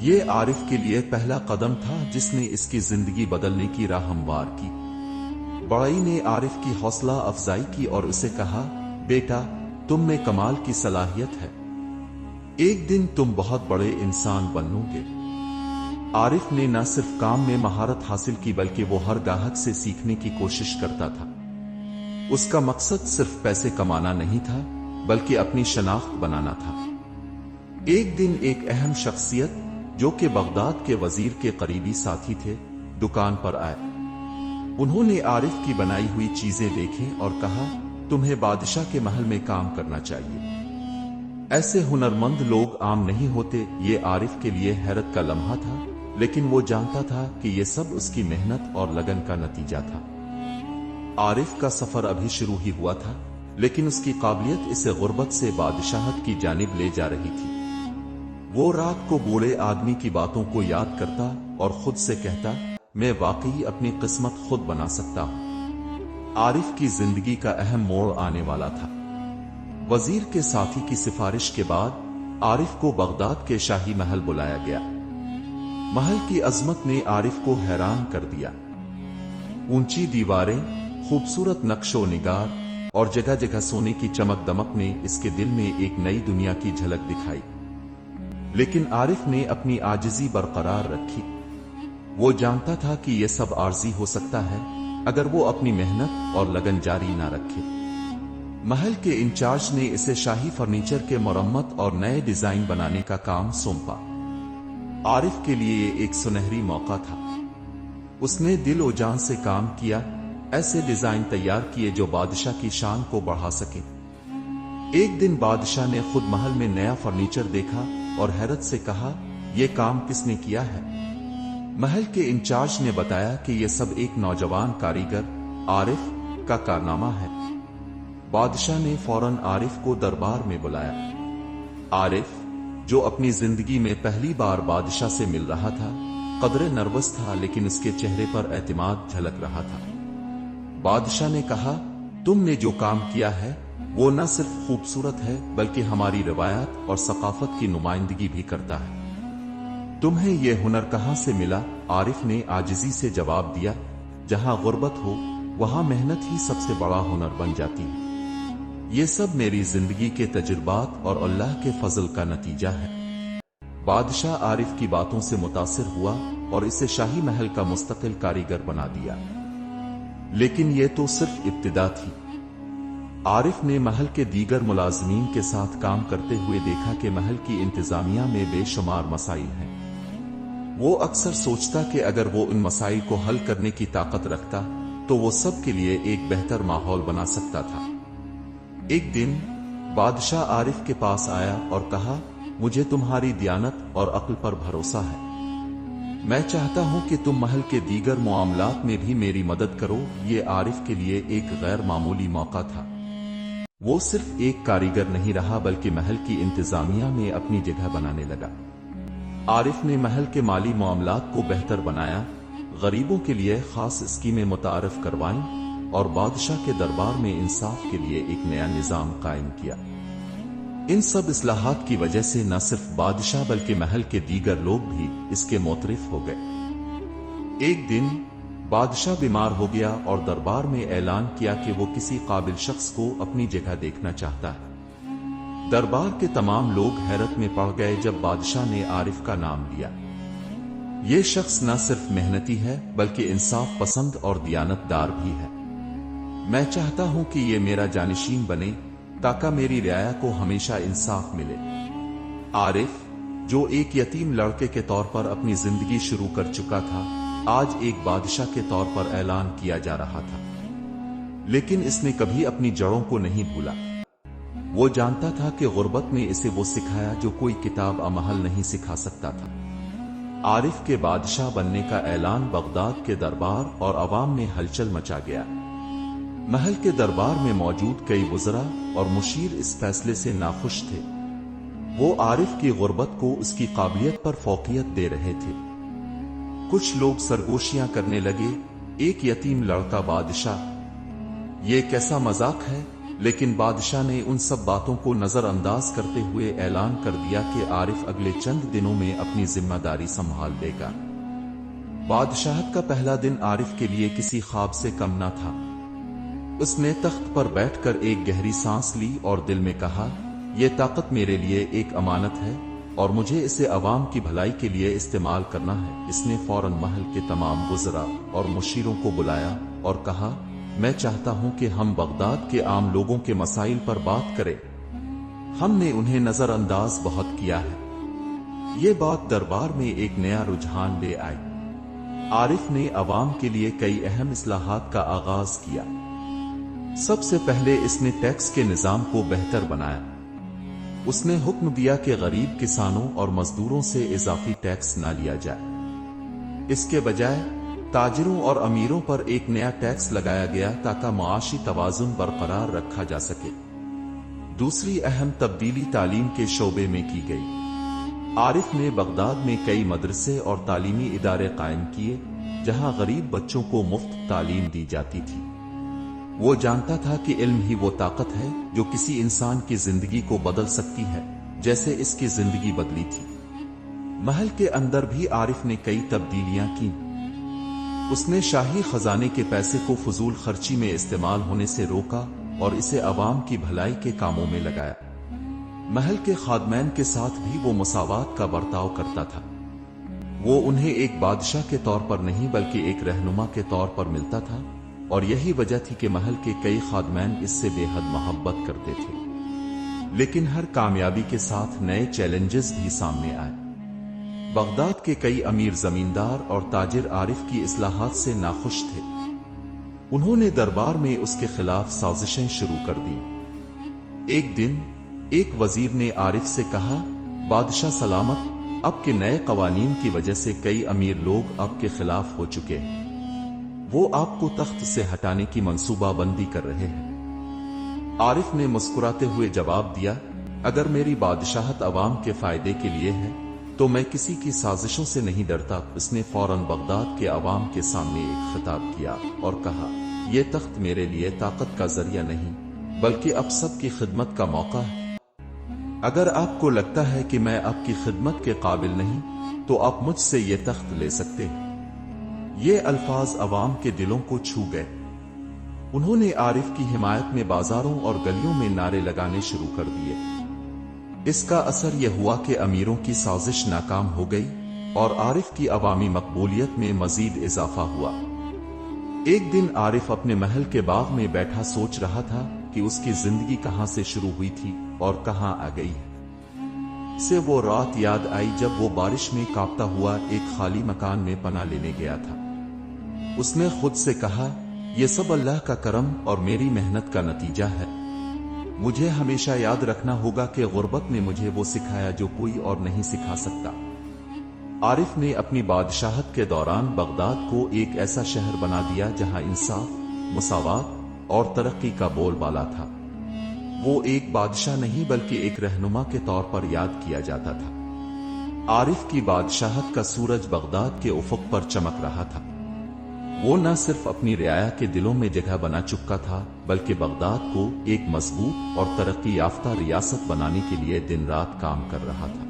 یہ عارف کے لیے پہلا قدم تھا جس نے اس کی زندگی بدلنے کی راہ ہموار کی۔ بڑائی نے عارف کی حوصلہ افزائی کی اور اسے کہا، بیٹا تم میں کمال کی صلاحیت ہے، ایک دن تم بہت بڑے انسان بنو گے۔ عارف نے نہ صرف کام میں مہارت حاصل کی بلکہ وہ ہر گاہک سے سیکھنے کی کوشش کرتا تھا۔ اس کا مقصد صرف پیسے کمانا نہیں تھا بلکہ اپنی شناخت بنانا تھا۔ ایک دن ایک اہم شخصیت جو کہ بغداد کے وزیر کے قریبی ساتھی تھے دکان پر آئے۔ انہوں نے عارف کی بنائی ہوئی چیزیں دیکھیں اور کہا، تمہیں بادشاہ کے محل میں کام کرنا چاہیے، ایسے ہنرمند لوگ عام نہیں ہوتے۔ یہ عارف کے لیے حیرت کا لمحہ تھا، لیکن وہ جانتا تھا کہ یہ سب اس کی محنت اور لگن کا نتیجہ تھا۔ عارف کا سفر ابھی شروع ہی ہوا تھا، لیکن اس کی قابلیت اسے غربت سے بادشاہت کی جانب لے جا رہی تھی۔ وہ رات کو بوڑھے آدمی کی باتوں کو یاد کرتا اور خود سے کہتا، میں واقعی اپنی قسمت خود بنا سکتا ہوں۔ عارف کی زندگی کا اہم موڑ آنے والا تھا۔ وزیر کے ساتھی کی سفارش کے بعد عارف کو بغداد کے شاہی محل بلایا گیا۔ محل کی عظمت نے عارف کو حیران کر دیا۔ اونچی دیواریں، خوبصورت نقش و نگار اور جگہ جگہ سونے کی چمک دمک نے اس کے دل میں ایک نئی دنیا کی جھلک دکھائی۔ لیکن عارف نے اپنی عاجزی برقرار رکھی۔ وہ جانتا تھا کہ یہ سب عارضی ہو سکتا ہے اگر وہ اپنی محنت اور لگن جاری نہ رکھے۔ محل کے انچارج نے اسے شاہی فرنیچر کے مرمت اور نئے ڈیزائن بنانے کا کام سونپا۔ عارف کے لیے یہ ایک سنہری موقع تھا۔ اس نے دل و جان سے کام کیا، ایسے ڈیزائن تیار کیے جو بادشاہ کی شان کو بڑھا سکیں۔ ایک دن بادشاہ نے خود محل میں نیا فرنیچر دیکھا اور حیرت سے کہا، یہ کام کس نے کیا ہے؟ محل کے انچارج نے بتایا کہ یہ سب ایک نوجوان کاریگر عارف کا کارنامہ ہے۔ بادشاہ نے فوراً عارف کو دربار میں بلایا۔ عارف جو اپنی زندگی میں پہلی بار بادشاہ سے مل رہا تھا، قدرے نروس تھا لیکن اس کے چہرے پر اعتماد جھلک رہا تھا۔ بادشاہ نے کہا، تم نے جو کام کیا ہے وہ نہ صرف خوبصورت ہے بلکہ ہماری روایات اور ثقافت کی نمائندگی بھی کرتا ہے۔ تمہیں یہ ہنر کہاں سے ملا؟ عارف نے عاجزی سے جواب دیا، جہاں غربت ہو وہاں محنت ہی سب سے بڑا ہنر بن جاتی ہے۔ یہ سب میری زندگی کے تجربات اور اللہ کے فضل کا نتیجہ ہے۔ بادشاہ عارف کی باتوں سے متاثر ہوا اور اسے شاہی محل کا مستقل کاریگر بنا دیا۔ لیکن یہ تو صرف ابتدا تھی۔ عارف نے محل کے دیگر ملازمین کے ساتھ کام کرتے ہوئے دیکھا کہ محل کی انتظامیہ میں بے شمار مسائل ہیں۔ وہ اکثر سوچتا کہ اگر وہ ان مسائل کو حل کرنے کی طاقت رکھتا تو وہ سب کے لیے ایک بہتر ماحول بنا سکتا تھا۔ ایک دن بادشاہ عارف کے پاس آیا اور کہا، مجھے تمہاری دیانت اور عقل پر بھروسہ ہے، میں چاہتا ہوں کہ تم محل کے دیگر معاملات میں بھی میری مدد کرو۔ یہ عارف کے لیے ایک غیر معمولی موقع تھا۔ وہ صرف ایک کاریگر نہیں رہا بلکہ محل کی انتظامیہ میں اپنی جگہ بنانے لگا۔ عارف نے محل کے مالی معاملات کو بہتر بنایا، غریبوں کے لیے خاص اسکیمیں متعارف کروائیں اور بادشاہ کے دربار میں انصاف کے لیے ایک نیا نظام قائم کیا۔ ان سب اصلاحات کی وجہ سے نہ صرف بادشاہ بلکہ محل کے دیگر لوگ بھی اس کے معترف ہو گئے۔ ایک دن بادشاہ بیمار ہو گیا اور دربار میں اعلان کیا کہ وہ کسی قابل شخص کو اپنی جگہ دیکھنا چاہتا ہے۔ دربار کے تمام لوگ حیرت میں پڑ گئے جب بادشاہ نے عارف کا نام لیا۔ یہ شخص نہ صرف محنتی ہے بلکہ انصاف پسند اور دیانت دار بھی ہے۔ میں چاہتا ہوں کہ یہ میرا جانشین بنے تاکہ میری رعایا کو ہمیشہ انصاف ملے۔ عارف جو ایک یتیم لڑکے کے طور پر اپنی زندگی شروع کر چکا تھا، آج ایک بادشاہ کے طور پر اعلان کیا جا رہا تھا۔ لیکن اس نے کبھی اپنی جڑوں کو نہیں بھولا۔ وہ جانتا تھا کہ غربت نے اسے وہ سکھایا جو کوئی کتاب محل نہیں سکھا سکتا تھا۔ عارف کے بادشاہ بننے کا اعلان بغداد کے دربار اور عوام میں ہلچل مچا گیا۔ محل کے دربار میں موجود کئی وزراء اور مشیر اس فیصلے سے ناخوش تھے۔ وہ عارف کی غربت کو اس کی قابلیت پر فوقیت دے رہے تھے۔ کچھ لوگ سرگوشیاں کرنے لگے، ایک یتیم لڑکا بادشاہ، یہ کیسا مذاق ہے؟ لیکن بادشاہ نے ان سب باتوں کو نظر انداز کرتے ہوئے اعلان کر دیا کہ عارف اگلے چند دنوں میں اپنی ذمہ داری سنبھال لے گا۔ بادشاہت کا پہلا دن عارف کے لیے کسی خواب سے کم نہ تھا۔ اس نے تخت پر بیٹھ کر ایک گہری سانس لی اور دل میں کہا، یہ طاقت میرے لیے ایک امانت ہے اور مجھے اسے عوام کی بھلائی کے لیے استعمال کرنا ہے۔ اس نے فوراً محل کے تمام وزراء اور مشیروں کو بلایا اور کہا، میں چاہتا ہوں کہ ہم بغداد کے عام لوگوں کے مسائل پر بات کریں۔ ہم نے انہیں نظر انداز بہت کیا ہے۔ یہ بات دربار میں ایک نیا رجحان لے آئی۔ عارف نے عوام کے لیے کئی اہم اصلاحات کا آغاز کیا۔ سب سے پہلے اس نے ٹیکس کے نظام کو بہتر بنایا۔ اس نے حکم دیا کہ غریب کسانوں اور مزدوروں سے اضافی ٹیکس نہ لیا جائے۔ اس کے بجائے تاجروں اور امیروں پر ایک نیا ٹیکس لگایا گیا تاکہ معاشی توازن برقرار رکھا جا سکے۔ دوسری اہم تبدیلی تعلیم کے شعبے میں کی گئی۔ عارف نے بغداد میں کئی مدرسے اور تعلیمی ادارے قائم کیے جہاں غریب بچوں کو مفت تعلیم دی جاتی تھی۔ وہ جانتا تھا کہ علم ہی وہ طاقت ہے جو کسی انسان کی زندگی کو بدل سکتی ہے، جیسے اس کی زندگی بدلی تھی۔ محل کے اندر بھی عارف نے کئی تبدیلیاں کی۔ اس نے شاہی خزانے کے پیسے کو فضول خرچی میں استعمال ہونے سے روکا اور اسے عوام کی بھلائی کے کاموں میں لگایا۔ محل کے خادمین کے ساتھ بھی وہ مساوات کا برتاؤ کرتا تھا۔ وہ انہیں ایک بادشاہ کے طور پر نہیں بلکہ ایک رہنما کے طور پر ملتا تھا، اور یہی وجہ تھی کہ محل کے کئی خادمین اس سے بے حد محبت کرتے تھے۔ لیکن ہر کامیابی کے ساتھ نئے چیلنجز بھی سامنے آئے۔ بغداد کے کئی امیر زمیندار اور تاجر عارف کی اصلاحات سے ناخوش تھے۔ انہوں نے دربار میں اس کے خلاف سازشیں شروع کر دی۔ ایک دن ایک وزیر نے عارف سے کہا، بادشاہ سلامت، اب کے نئے قوانین کی وجہ سے کئی امیر لوگ اب کے خلاف ہو چکے ہیں۔ وہ آپ کو تخت سے ہٹانے کی منصوبہ بندی کر رہے ہیں۔ عارف نے مسکراتے ہوئے جواب دیا، اگر میری بادشاہت عوام کے فائدے کے لیے ہے تو میں کسی کی سازشوں سے نہیں ڈرتا۔ اس نے فوراً بغداد کے عوام کے سامنے ایک خطاب کیا اور کہا، یہ تخت میرے لیے طاقت کا ذریعہ نہیں بلکہ اب سب کی خدمت کا موقع ہے۔ اگر آپ کو لگتا ہے کہ میں آپ کی خدمت کے قابل نہیں تو آپ مجھ سے یہ تخت لے سکتے ہیں۔ یہ الفاظ عوام کے دلوں کو چھو گئے۔ انہوں نے عارف کی حمایت میں بازاروں اور گلیوں میں نعرے لگانے شروع کر دیے۔ اس کا اثر یہ ہوا کہ امیروں کی سازش ناکام ہو گئی اور عارف کی عوامی مقبولیت میں مزید اضافہ ہوا۔ ایک دن عارف اپنے محل کے باغ میں بیٹھا سوچ رہا تھا کہ اس کی زندگی کہاں سے شروع ہوئی تھی اور کہاں آ گئی۔ اسے وہ رات یاد آئی جب وہ بارش میں کانپتا ہوا ایک خالی مکان میں پناہ لینے گیا تھا۔ اس نے خود سے کہا، یہ سب اللہ کا کرم اور میری محنت کا نتیجہ ہے۔ مجھے ہمیشہ یاد رکھنا ہوگا کہ غربت نے مجھے وہ سکھایا جو کوئی اور نہیں سکھا سکتا۔ عارف نے اپنی بادشاہت کے دوران بغداد کو ایک ایسا شہر بنا دیا جہاں انصاف، مساوات اور ترقی کا بول بالا تھا۔ وہ ایک بادشاہ نہیں بلکہ ایک رہنما کے طور پر یاد کیا جاتا تھا۔ عارف کی بادشاہت کا سورج بغداد کے افق پر چمک رہا تھا۔ وہ نہ صرف اپنی رعایا کے دلوں میں جگہ بنا چکا تھا بلکہ بغداد کو ایک مضبوط اور ترقی یافتہ ریاست بنانے کے لیے دن رات کام کر رہا تھا۔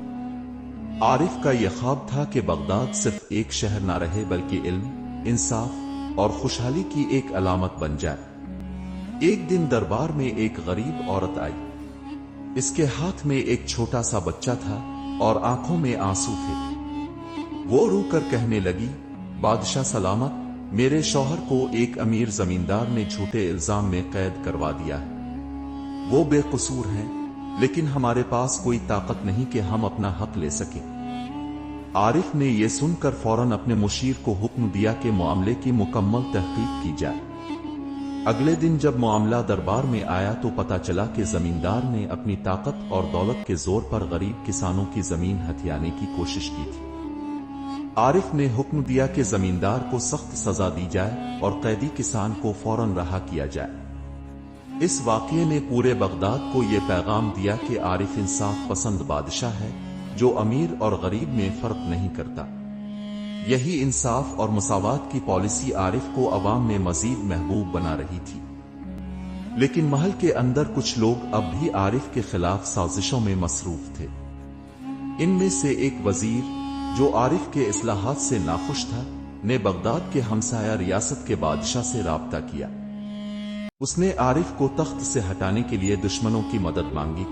عارف کا یہ خواب تھا کہ بغداد صرف ایک شہر نہ رہے بلکہ علم، انصاف اور خوشحالی کی ایک علامت بن جائے۔ ایک دن دربار میں ایک غریب عورت آئی۔ اس کے ہاتھ میں ایک چھوٹا سا بچہ تھا اور آنکھوں میں آنسو تھے۔ وہ رو کر کہنے لگی، بادشاہ سلامت، میرے شوہر کو ایک امیر زمیندار نے جھوٹے الزام میں قید کروا دیا ہے۔ وہ بے قصور ہیں لیکن ہمارے پاس کوئی طاقت نہیں کہ ہم اپنا حق لے سکیں۔ عارف نے یہ سن کر فوراً اپنے مشیر کو حکم دیا کہ معاملے کی مکمل تحقیق کی جائے۔ اگلے دن جب معاملہ دربار میں آیا تو پتہ چلا کہ زمیندار نے اپنی طاقت اور دولت کے زور پر غریب کسانوں کی زمین ہتھیانے کی کوشش کی تھی۔ عارف نے حکم دیا کہ زمیندار کو سخت سزا دی جائے اور قیدی کسان کو فوراً رہا کیا جائے۔ اس واقعے نے پورے بغداد کو یہ پیغام دیا کہ عارف انصاف پسند بادشاہ ہے جو امیر اور غریب میں فرق نہیں کرتا۔ یہی انصاف اور مساوات کی پالیسی عارف کو عوام میں مزید محبوب بنا رہی تھی۔ لیکن محل کے اندر کچھ لوگ اب بھی عارف کے خلاف سازشوں میں مصروف تھے۔ ان میں سے ایک وزیر جو عارف کے اصلاحات سے ناخوش تھا نے بغداد کے ہمسایہ ریاست کے بادشاہ سے رابطہ کیا۔ اس نے عارف کو تخت سے ہٹانے کے لیے دشمنوں کی مدد مانگی۔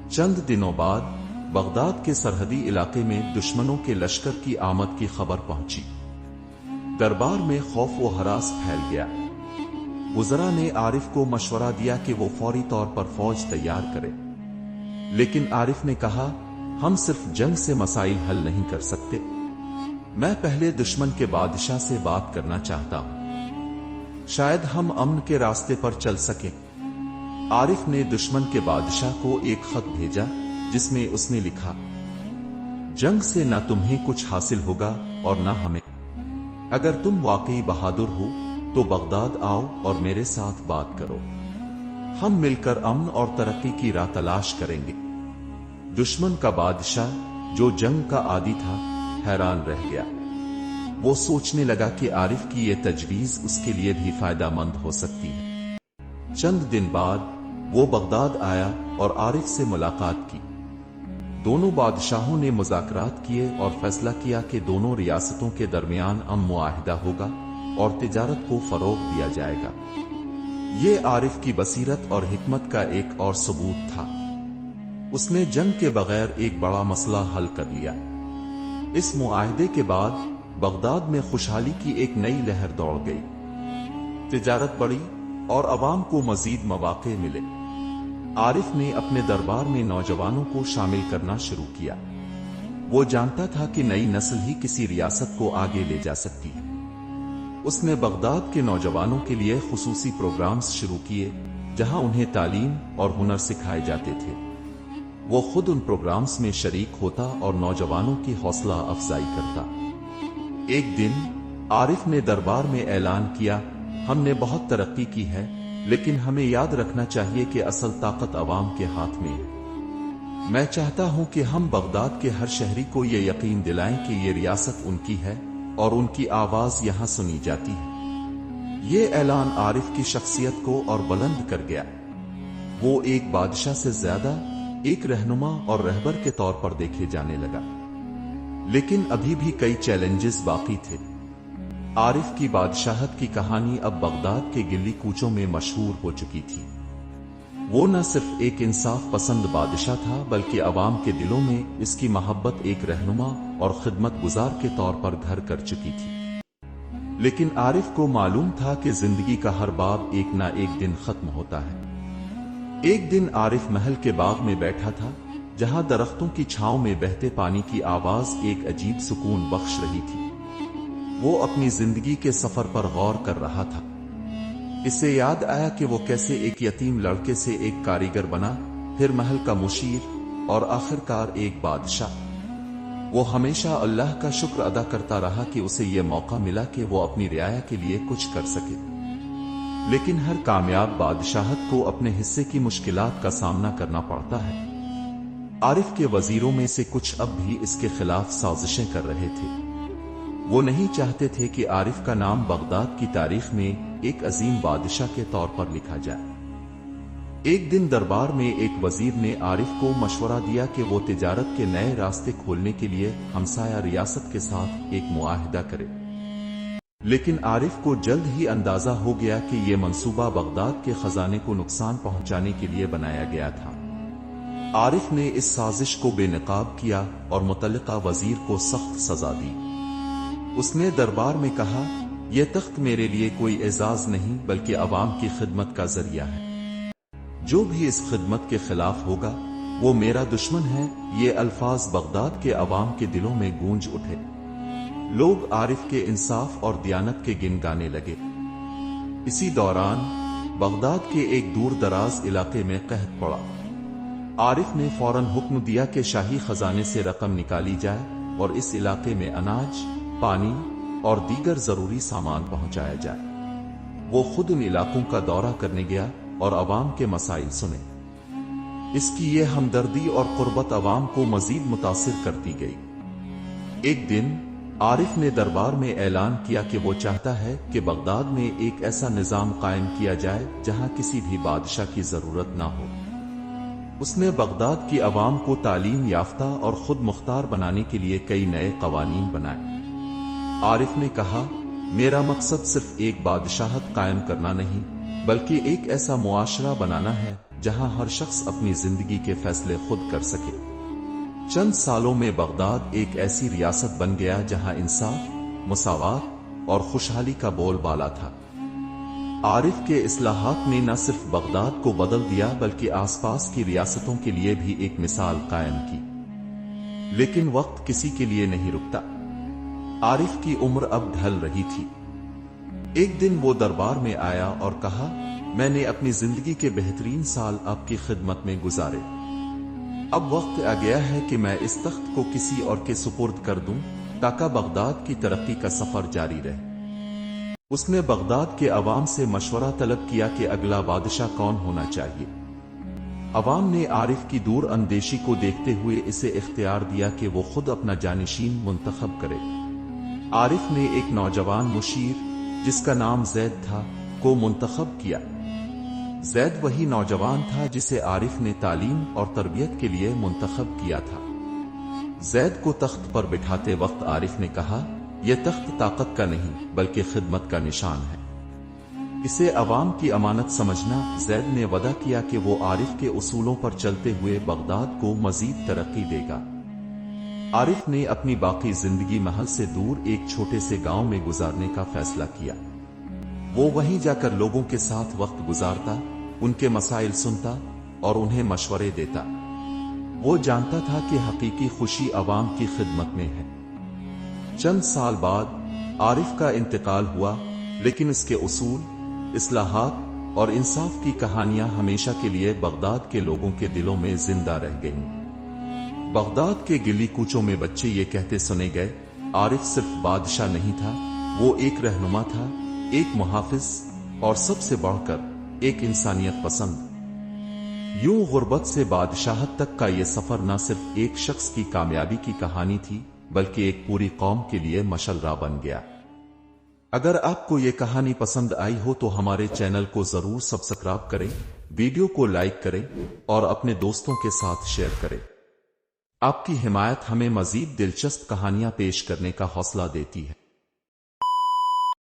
چند دنوں بعد بغداد کے سرحدی علاقے میں دشمنوں کے لشکر کی آمد کی خبر پہنچی۔ دربار میں خوف و ہراس پھیل گیا۔ وزراء نے عارف کو مشورہ دیا کہ وہ فوری طور پر فوج تیار کرے، لیکن عارف نے کہا، ہم صرف جنگ سے مسائل حل نہیں کر سکتے، میں پہلے دشمن کے بادشاہ سے بات کرنا چاہتا ہوں، شاید ہم امن کے راستے پر چل سکیں۔ عارف نے دشمن کے بادشاہ کو ایک خط بھیجا جس میں اس نے لکھا، جنگ سے نہ تمہیں کچھ حاصل ہوگا اور نہ ہمیں، اگر تم واقعی بہادر ہو تو بغداد آؤ اور میرے ساتھ بات کرو، ہم مل کر امن اور ترقی کی راہ تلاش کریں گے۔ دشمن کا بادشاہ جو جنگ کا عادی تھا حیران رہ گیا۔ وہ سوچنے لگا کہ عارف کی یہ تجویز اس کے لیے بھی فائدہ مند ہو سکتی ہے۔ چند دن بعد وہ بغداد آیا اور عارف سے ملاقات کی۔ دونوں بادشاہوں نے مذاکرات کیے اور فیصلہ کیا کہ دونوں ریاستوں کے درمیان امن معاہدہ ہوگا اور تجارت کو فروغ دیا جائے گا۔ یہ عارف کی بصیرت اور حکمت کا ایک اور ثبوت تھا۔ اس نے جنگ کے بغیر ایک بڑا مسئلہ حل کر لیا۔ اس معاہدے کے بعد بغداد میں خوشحالی کی ایک نئی لہر دوڑ گئی، تجارت بڑھی اور عوام کو مزید مواقع ملے۔ عارف نے اپنے دربار میں نوجوانوں کو شامل کرنا شروع کیا۔ وہ جانتا تھا کہ نئی نسل ہی کسی ریاست کو آگے لے جا سکتی ہے۔ اس نے بغداد کے نوجوانوں کے لیے خصوصی پروگرامز شروع کیے جہاں انہیں تعلیم اور ہنر سکھائے جاتے تھے۔ وہ خود ان پروگرامز میں شریک ہوتا اور نوجوانوں کی حوصلہ افزائی کرتا۔ ایک دن عارف نے دربار میں اعلان کیا، ہم نے بہت ترقی کی ہے، لیکن ہمیں یاد رکھنا چاہیے کہ اصل طاقت عوام کے ہاتھ میں ہے۔ میں چاہتا ہوں کہ ہم بغداد کے ہر شہری کو یہ یقین دلائیں کہ یہ ریاست ان کی ہے اور ان کی آواز یہاں سنی جاتی ہے۔ یہ اعلان عارف کی شخصیت کو اور بلند کر گیا۔ وہ ایک بادشاہ سے زیادہ ایک رہنما اور رہبر کے طور پر دیکھے جانے لگا۔ لیکن ابھی بھی کئی چیلنجز باقی تھے۔ عارف کی بادشاہت کی کہانی اب بغداد کے گلی کوچوں میں مشہور ہو چکی تھی۔ وہ نہ صرف ایک انصاف پسند بادشاہ تھا بلکہ عوام کے دلوں میں اس کی محبت ایک رہنما اور خدمت گزار کے طور پر گھر کر چکی تھی۔ لیکن عارف کو معلوم تھا کہ زندگی کا ہر باب ایک نہ ایک دن ختم ہوتا ہے۔ ایک دن عارف محل کے باغ میں بیٹھا تھا جہاں درختوں کی چھاؤں میں بہتے پانی کی آواز ایک عجیب سکون بخش رہی تھی۔ وہ اپنی زندگی کے سفر پر غور کر رہا تھا۔ اسے یاد آیا کہ وہ کیسے ایک یتیم لڑکے سے ایک کاریگر بنا، پھر محل کا مشیر اور آخرکار ایک بادشاہ۔ وہ ہمیشہ اللہ کا شکر ادا کرتا رہا کہ اسے یہ موقع ملا کہ وہ اپنی رعایا کے لیے کچھ کر سکے۔ لیکن ہر کامیاب بادشاہت کو اپنے حصے کی مشکلات کا سامنا کرنا پڑتا ہے۔ عارف کے وزیروں میں سے کچھ اب بھی اس کے خلاف سازشیں کر رہے تھے۔ وہ نہیں چاہتے تھے کہ عارف کا نام بغداد کی تاریخ میں ایک عظیم بادشاہ کے طور پر لکھا جائے۔ ایک دن دربار میں ایک وزیر نے عارف کو مشورہ دیا کہ وہ تجارت کے نئے راستے کھولنے کے لیے ہمسایہ ریاست کے ساتھ ایک معاہدہ کرے۔ لیکن عارف کو جلد ہی اندازہ ہو گیا کہ یہ منصوبہ بغداد کے خزانے کو نقصان پہنچانے کے لیے بنایا گیا تھا۔ عارف نے اس سازش کو بے نقاب کیا اور متعلقہ وزیر کو سخت سزا دی۔ اس نے دربار میں کہا، یہ تخت میرے لیے کوئی اعزاز نہیں بلکہ عوام کی خدمت کا ذریعہ ہے۔ جو بھی اس خدمت کے خلاف ہوگا وہ میرا دشمن ہے۔ یہ الفاظ بغداد کے عوام کے دلوں میں گونج اٹھے۔ لوگ عارف کے انصاف اور دیانت کے گن گانے لگے۔ اسی دوران بغداد کے ایک دور دراز علاقے میں قحط پڑا۔ عارف نے فوراً حکم دیا کہ شاہی خزانے سے رقم نکالی جائے اور اس علاقے میں اناج، پانی اور دیگر ضروری سامان پہنچایا جائے۔ وہ خود ان علاقوں کا دورہ کرنے گیا اور عوام کے مسائل سنے۔ اس کی یہ ہمدردی اور قربت عوام کو مزید متاثر کرتی گئی۔ ایک دن عارف نے دربار میں اعلان کیا کہ وہ چاہتا ہے کہ بغداد میں ایک ایسا نظام قائم کیا جائے جہاں کسی بھی بادشاہ کی ضرورت نہ ہو۔ اس نے بغداد کی عوام کو تعلیم یافتہ اور خود مختار بنانے کے لیے کئی نئے قوانین بنائے۔ عارف نے کہا، میرا مقصد صرف ایک بادشاہت قائم کرنا نہیں، بلکہ ایک ایسا معاشرہ بنانا ہے جہاں ہر شخص اپنی زندگی کے فیصلے خود کر سکے۔ چند سالوں میں بغداد ایک ایسی ریاست بن گیا جہاں انصاف، مساوات اور خوشحالی کا بول بالا تھا۔ عارف کے اصلاحات نے نہ صرف بغداد کو بدل دیا بلکہ آس پاس کی ریاستوں کے لیے بھی ایک مثال قائم کی۔ لیکن وقت کسی کے لیے نہیں رکتا۔ عارف کی عمر اب ڈھل رہی تھی۔ ایک دن وہ دربار میں آیا اور کہا، میں نے اپنی زندگی کے بہترین سال آپ کی خدمت میں گزارے۔ اب وقت آ گیا ہے کہ میں اس تخت کو کسی اور کے سپرد کر دوں تاکہ بغداد کی ترقی کا سفر جاری رہے۔ اس نے بغداد کے عوام سے مشورہ طلب کیا کہ اگلا بادشاہ کون ہونا چاہیے۔ عوام نے عارف کی دور اندیشی کو دیکھتے ہوئے اسے اختیار دیا کہ وہ خود اپنا جانشین منتخب کرے۔ عارف نے ایک نوجوان مشیر جس کا نام زید تھا کو منتخب کیا۔ زید وہی نوجوان تھا جسے عارف نے تعلیم اور تربیت کے لیے منتخب کیا تھا۔ زید کو تخت پر بٹھاتے وقت عارف نے کہا، یہ تخت طاقت کا نہیں بلکہ خدمت کا نشان ہے، اسے عوام کی امانت سمجھنا۔ زید نے وعدہ کیا کہ وہ عارف کے اصولوں پر چلتے ہوئے بغداد کو مزید ترقی دے گا۔ عارف نے اپنی باقی زندگی محل سے دور ایک چھوٹے سے گاؤں میں گزارنے کا فیصلہ کیا۔ وہ وہیں جا کر لوگوں کے ساتھ وقت گزارتا، ان کے مسائل سنتا اور انہیں مشورے دیتا۔ وہ جانتا تھا کہ حقیقی خوشی عوام کی خدمت میں ہے۔ چند سال بعد عارف کا انتقال ہوا، لیکن اس کے اصول، اصلاحات اور انصاف کی کہانیاں ہمیشہ کے لیے بغداد کے لوگوں کے دلوں میں زندہ رہ گئیں۔ بغداد کے گلی کوچوں میں بچے یہ کہتے سنے گئے، عارف صرف بادشاہ نہیں تھا، وہ ایک رہنما تھا، ایک محافظ اور سب سے بڑھ کر ایک انسانیت پسند۔ یوں غربت سے بادشاہت تک کا یہ سفر نہ صرف ایک شخص کی کامیابی کی کہانی تھی بلکہ ایک پوری قوم کے لیے مشعل راہ بن گیا۔ اگر آپ کو یہ کہانی پسند آئی ہو تو ہمارے چینل کو ضرور سبسکرائب کریں، ویڈیو کو لائک کریں اور اپنے دوستوں کے ساتھ شیئر کریں۔ آپ کی حمایت ہمیں مزید دلچسپ کہانیاں پیش کرنے کا حوصلہ دیتی ہے۔